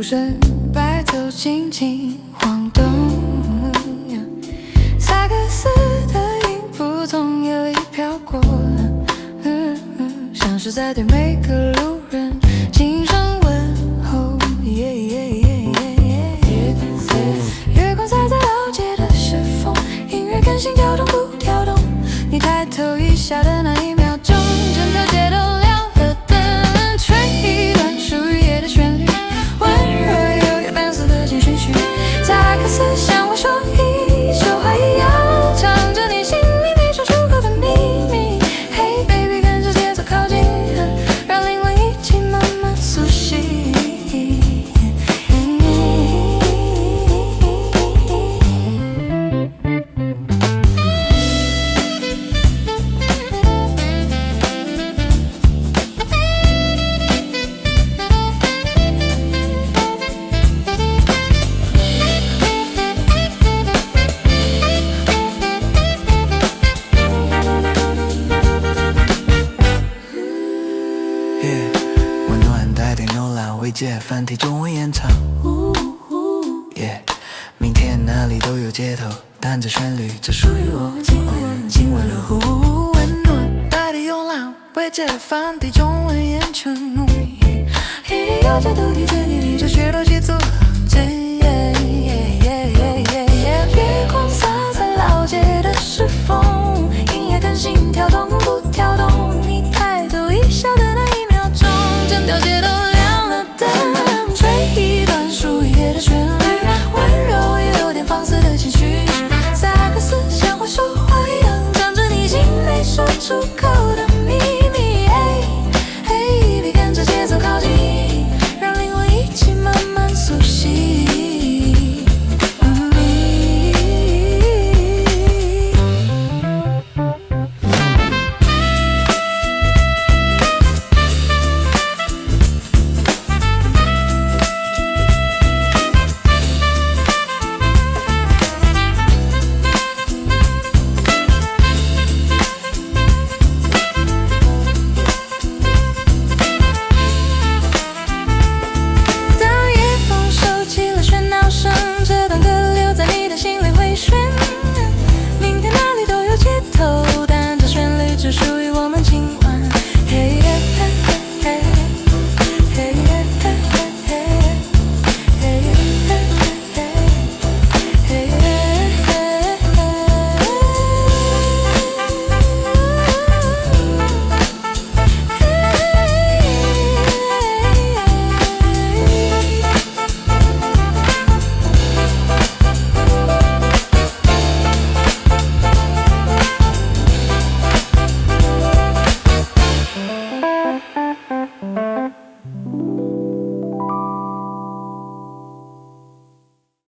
不慎白头轻轻晃动。萨克斯的音符从夜里飘过，像是在对每个路人轻声问候。月光洒在老街的石缝，音乐跟心跳同步跳动。你抬头一下的那一秒钟，整条街都亮了灯，吹一段属于夜的旋律，温柔又有蓝色的进行曲。萨克斯像我说一首话一样，唱着你心里没说出口的秘密。Hey baby， 跟着节奏靠近，让灵魂一起慢慢苏醒。温暖带点慵懒，慰藉繁体中文演唱。明天哪里都有街头，弹着旋律，这属于我。今晚了湖，温暖带点慵懒，慰藉繁体中文演唱。有角度地追你。